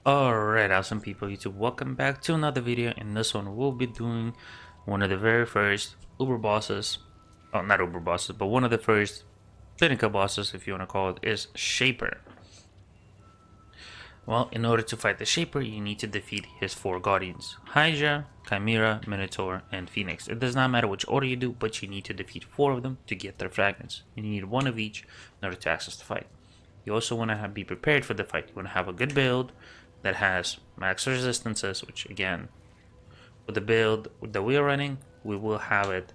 Alright, awesome people, YouTube, welcome back to another video. In this one, we'll be doing one of the very first Uber bosses. Oh, not Uber bosses, but one of the first Pinnacle bosses, if you want to call it, is Shaper. Well, in order to fight the Shaper, you need to defeat his 4 guardians: Hydra, Chimera, Minotaur, and Phoenix. It does not matter which order you do, but you need to defeat 4 of them to get their fragments. You need 1 of each in order to access the fight. You also want to be prepared for the fight. You want to have a good build that has max resistances, which again, with the build that we're running, we will have it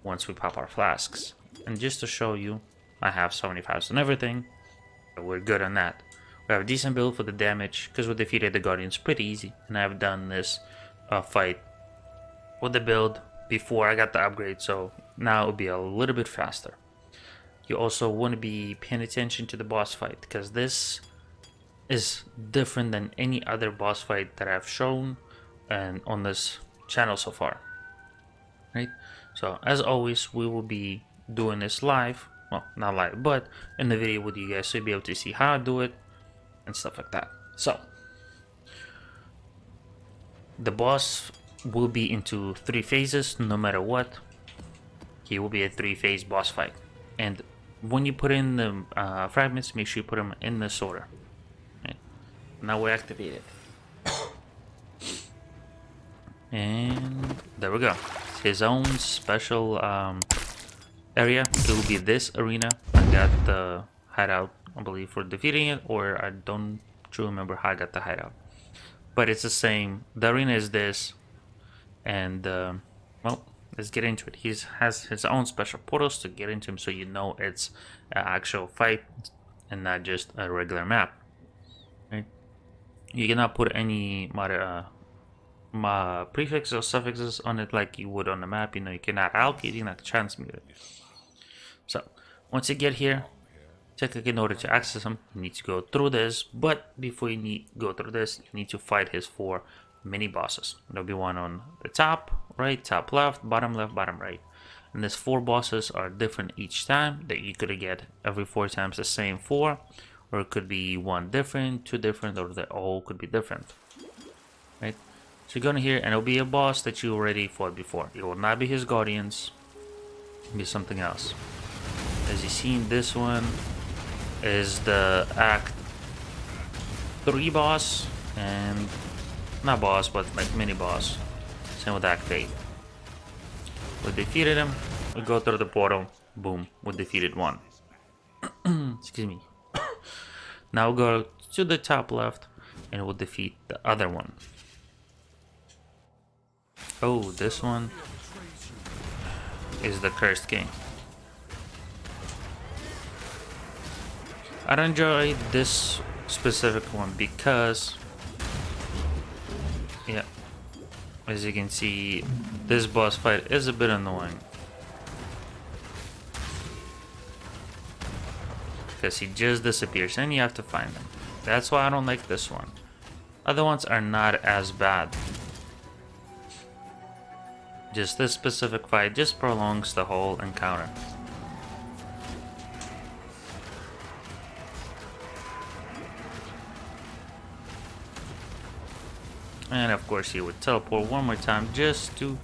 once we pop our flasks. And just to show you, I have 75s and everything, so we're good on that. We have a decent build for the damage because we defeated the Guardians pretty easy, and I've done this fight with the build before I got the upgrade, so now it'll be a little bit faster. You also want to be paying attention to the boss fight, because this is different than any other boss fight that I've shown and on this channel so far, right? So as always, we will be doing this live, well, not live, but in the video with you guys, so you'll be able to see how I do it and stuff like that. So the boss will be into 3 phases no matter what. He will be a 3-phase boss fight, and when you put in the fragments, make sure you put them in this order. Now we're activated. And there we go. It's his own special area. It will be this arena. I got the hideout, I believe, for defeating it, or I don't truly remember how I got the hideout. But it's the same. The arena is this. And, well, let's get into it. He has his own special portals to get into him, so you know it's an actual fight and not just a regular map. Right? You cannot put any prefixes or suffixes on it like you would on the map. You know, you cannot allocate, you cannot transmute it. So once you get here, technically in order to access him, you need to go through this. But before you go through this, you need to fight his 4 mini bosses. There'll be one on the top right, top left, bottom right. And these 4 bosses are different each time. That you could get every 4 times the same 4. Or it could be 1 different, 2 different, or they all could be different, right? So you're gonna hear, and it'll be a boss that you already fought before. It will not be his guardians. It'll be something else. As you seen, this one is the Act 3 boss, and not boss, but like mini boss. Same with Act 8. We defeated him. We go through the portal. Boom. We defeated 1. Excuse me. Now go to the top left and we'll defeat the other one. Oh, this one is the Cursed King. I don't enjoy this specific one because, yeah, as you can see, this boss fight is a bit annoying. Because he just disappears and you have to find him. That's why I don't like this one. Other ones are not as bad. Just this specific fight just prolongs the whole encounter. And of course he would teleport one more time just to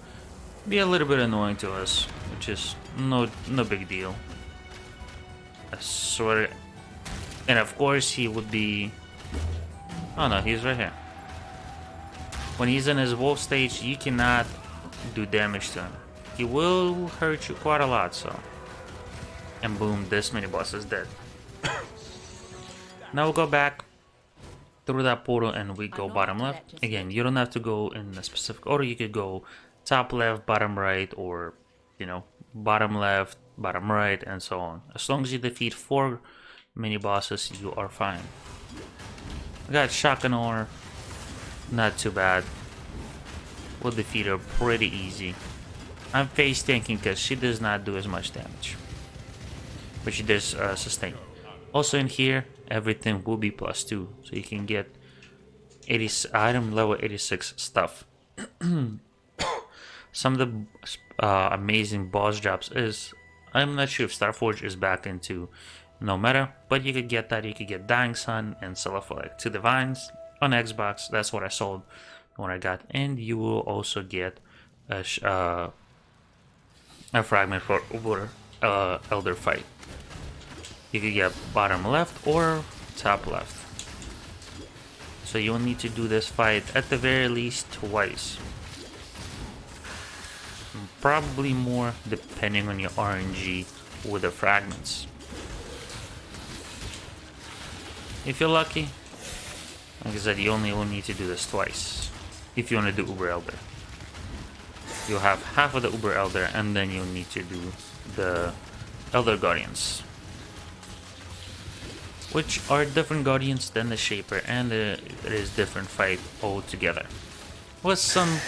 be a little bit annoying to us, which is no big deal. Sort of, and of course he would be, oh no, he's right here. When he's in his wolf stage, you cannot do damage to him. He will hurt you quite a lot, so, and boom, this mini boss is dead. Now we'll go back through that portal and we go bottom left. Again, you don't have to go in a specific order. You could go top left, bottom right, or, you know, bottom left, bottom right, and so on. As long as you defeat 4 mini bosses, you are fine. I got Shotgun Ore, not too bad. We'll defeat her pretty easy. I'm face tanking because she does not do as much damage, but she does sustain. Also in here, everything will be +2, so you can get 80 item level 86 stuff. Some of the amazing boss drops is, I'm not sure if Starforge is back into no meta, but you could get that. You could get Dying Sun and sell it for like 2 divines. on Xbox. That's what I sold when I got. And you will also get a fragment for Uber Elder fight. You can get bottom left or top left. So you'll need to do this fight at the very least twice. Probably more depending on your RNG with the fragments. If you're lucky, like I said, you only will need to do this twice. If you want to do Uber Elder, you'll have half of the Uber Elder, and then you'll need to do the Elder Guardians, which are different Guardians than the Shaper, and it is different fight altogether, with some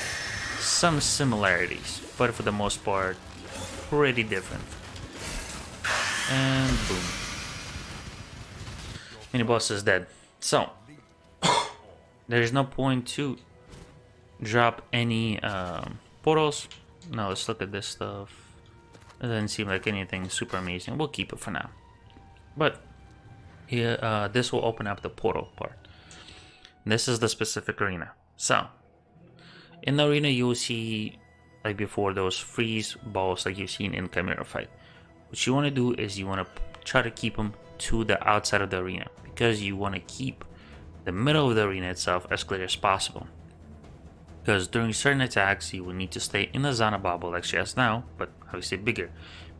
similarities, but for the most part, pretty different. And boom. Mini boss is dead. So there's no point to drop any portals. Now let's look at this stuff. It doesn't seem like anything super amazing. We'll keep it for now. But here, this will open up the portal part. This is the specific arena. So in the arena, you will see, like before, those freeze balls like you've seen in Chimera fight. What you want to do is you want to try to keep them to the outside of the arena, because you want to keep the middle of the arena itself as clear as possible. Because during certain attacks, you will need to stay in the Zana bubble like she has now, but obviously bigger,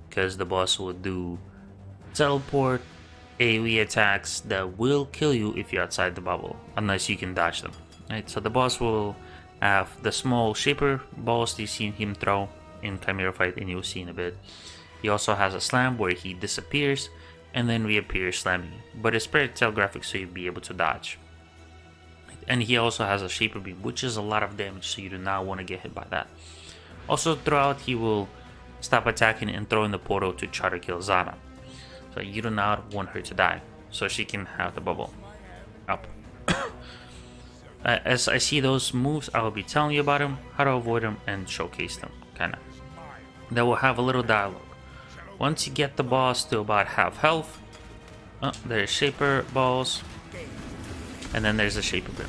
because the boss will do teleport AoE attacks that will kill you if you're outside the bubble, unless you can dodge them. Right? So the boss will have the small Shaper balls you've seen him throw in Chimera fight, and you'll see in a bit. He also has a slam where he disappears and then reappears slamming you, but it's pretty telegraphic, so you'll be able to dodge. And he also has a Shaper beam, which is a lot of damage, so you do not want to get hit by that. Also throughout, he will stop attacking and throw in the portal to try to kill Zana, so you do not want her to die, so she can have the bubble up. As I see those moves, I will be telling you about them, how to avoid them, and showcase them, kinda. They will have a little dialogue. Once you get the boss to about half health, there's Shaper balls, and then there's the Shaper beam.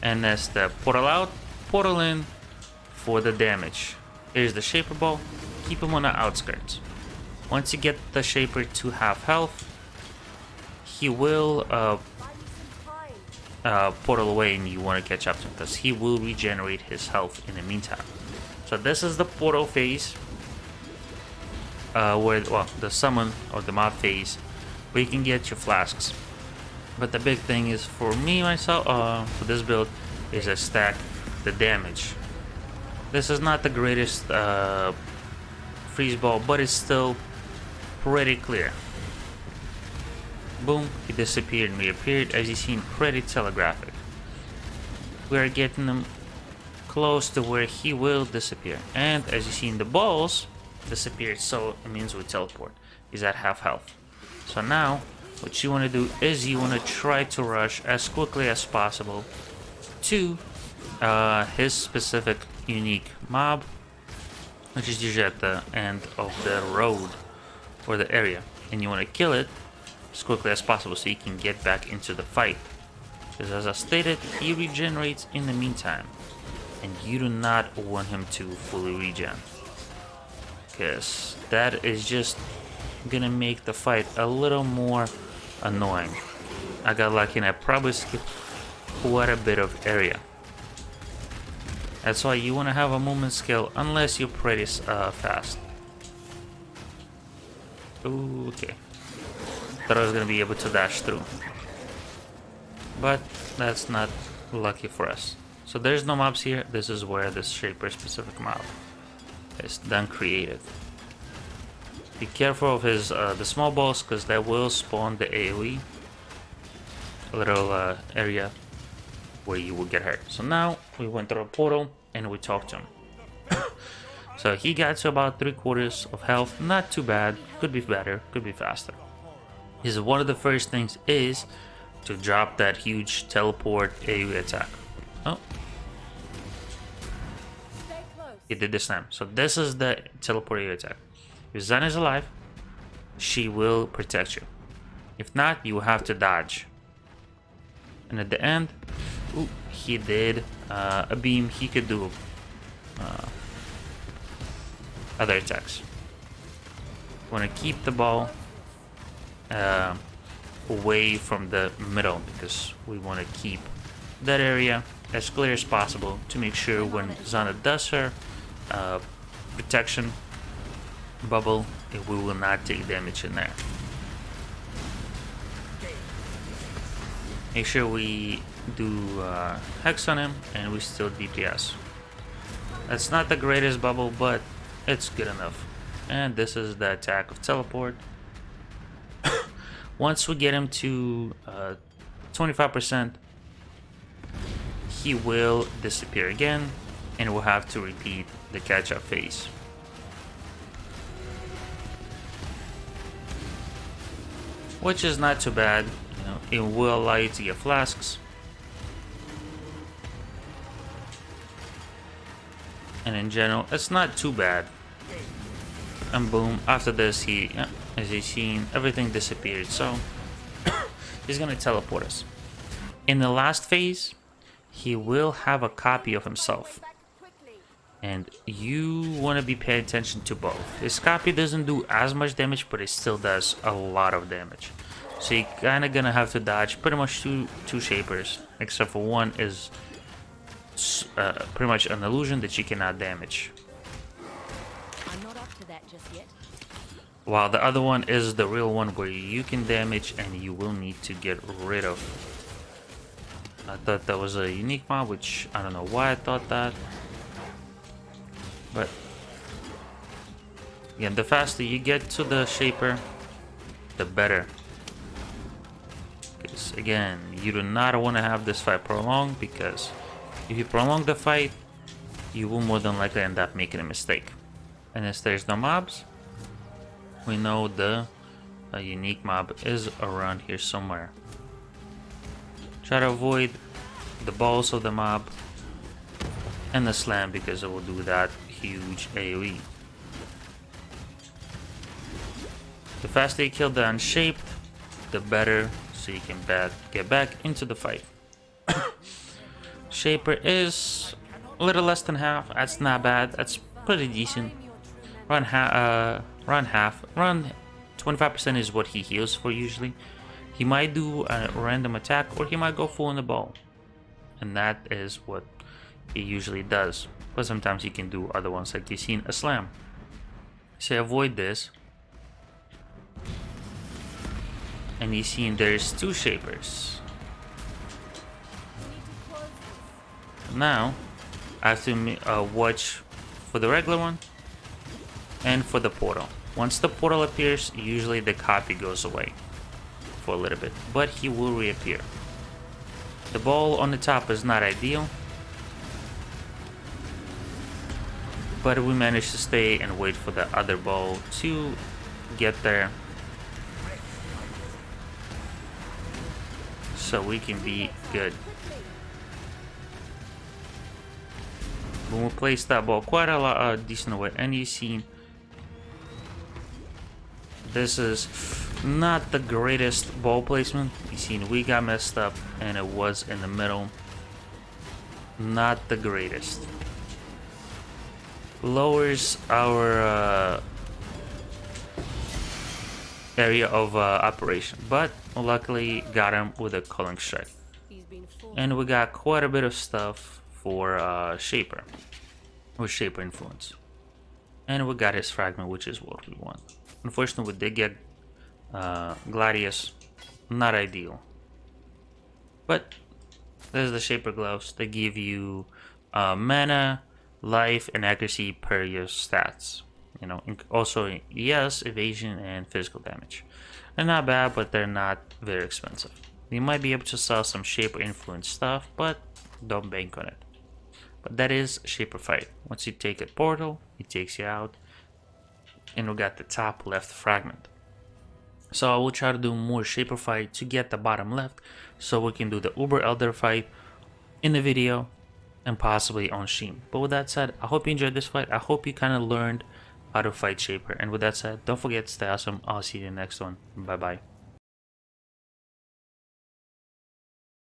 And that's the portal out, portal in for the damage. Here's the Shaper ball, keep him on the outskirts. Once you get the Shaper to half health, he will portal away, and you want to catch up to him because he will regenerate his health in the meantime. So this is the portal phase, where the summon or the mob phase, where you can get your flasks. But the big thing is for me myself, for this build, is I stack the damage. This is not the greatest freeze ball, but it's still pretty clear. Boom, he disappeared and reappeared, as you've seen, pretty telegraphic. We are getting him close to where he will disappear, and as you see, the balls disappeared, so it means we teleport. He's at half health. So now what you want to do is you want to try to rush as quickly as possible to his specific unique mob, which is usually at the end of the road or the area, and you want to kill it as quickly as possible so you can get back into the fight, because as I stated, he regenerates in the meantime, and you do not want him to fully regen, because that is just gonna make the fight a little more annoying. I got lucky and I probably skipped quite a bit of area. That's why you want to have a movement skill unless you're pretty fast. Okay, thought I was gonna be able to dash through, but that's not lucky for us. So there's no mobs here. This is where this Shaper specific mob is then created. Be careful of his the small balls, because that will spawn the AoE, a little area where you will get hurt. So now we went through a portal and we talked to him. So he got to about 3/4 of health. Not too bad. Could be better. Could be faster. Is one of the first things is to drop that huge teleport AoE attack. Oh, he did this time. So this is the teleport AoE attack. If Zan is alive, she will protect you. If not, you will have to dodge. And at the end, ooh, he did a beam. He could do other attacks. Want to keep the ball away from the middle because we want to keep that area as clear as possible to make sure when Zana does her protection bubble, we will not take damage in there. Make sure we do Hex on him and we still DPS. That's not the greatest bubble, but it's good enough. And this is the attack of Teleport. Once we get him to 25%, he will disappear again, and we'll have to repeat the catch-up phase. Which is not too bad. You know, it will allow you to get flasks. And in general, it's not too bad. And boom, after this, he, as you've seen, everything disappeared. So he's gonna teleport us. In the last phase, he will have a copy of himself. And you want to be paying attention to both. His copy doesn't do as much damage, but it still does a lot of damage. So you're kind of gonna have to dodge pretty much two shapers, except for one is pretty much an illusion that you cannot damage. I'm not up to that just yet. While the other one is the real one where you can damage and you will need to get rid of. I thought that was a unique mob, which I don't know why I thought that. But again, the faster you get to the shaper, the better. Because again, you do not want to have this fight prolonged, because if you prolong the fight, you will more than likely end up making a mistake. And as there's no mobs, we know the unique mob is around here somewhere. Try to avoid the balls of the mob and the slam, because it will do that huge AoE. The faster you kill the unshaped, the better, so you can get back into the fight. Shaper is a little less than half. That's not bad. That's pretty decent. Run 25% is what he heals for usually. He might do a random attack, or he might go full in the ball, and that is what he usually does. But sometimes he can do other ones, like you've seen a slam. So avoid this. And you've seen there's two shapers. Now I have to watch for the regular one and for the portal. Once the portal appears, usually the copy goes away for a little bit, but he will reappear. The ball on the top is not ideal, but we managed to stay and wait for the other ball to get there, so we can be good. When we place that ball quite a decent way, and you've seen this is not the greatest ball placement. You've seen we got messed up and it was in the middle. Not the greatest. Lowers our area of operation, but luckily got him with a culling strike. And we got quite a bit of stuff for Shaper, with Shaper influence. And we got his fragment, which is what we want. Unfortunately, we did get Gladius, not ideal. But there's the Shaper gloves. They give you mana, life, and accuracy per your stats. You know, also yes, evasion and physical damage. They're not bad, but they're not very expensive. You might be able to sell some Shaper influence stuff, but don't bank on it. But that is Shaper fight. Once you take a portal, it takes you out. And we got the top left fragment. So I will try to do more Shaper fight to get the bottom left, so we can do the Uber Elder fight in the video and possibly on stream. But with that said, I hope you enjoyed this fight. I hope you kind of learned how to fight Shaper. And with that said, don't forget to stay awesome. I'll see you in the next one. Bye bye.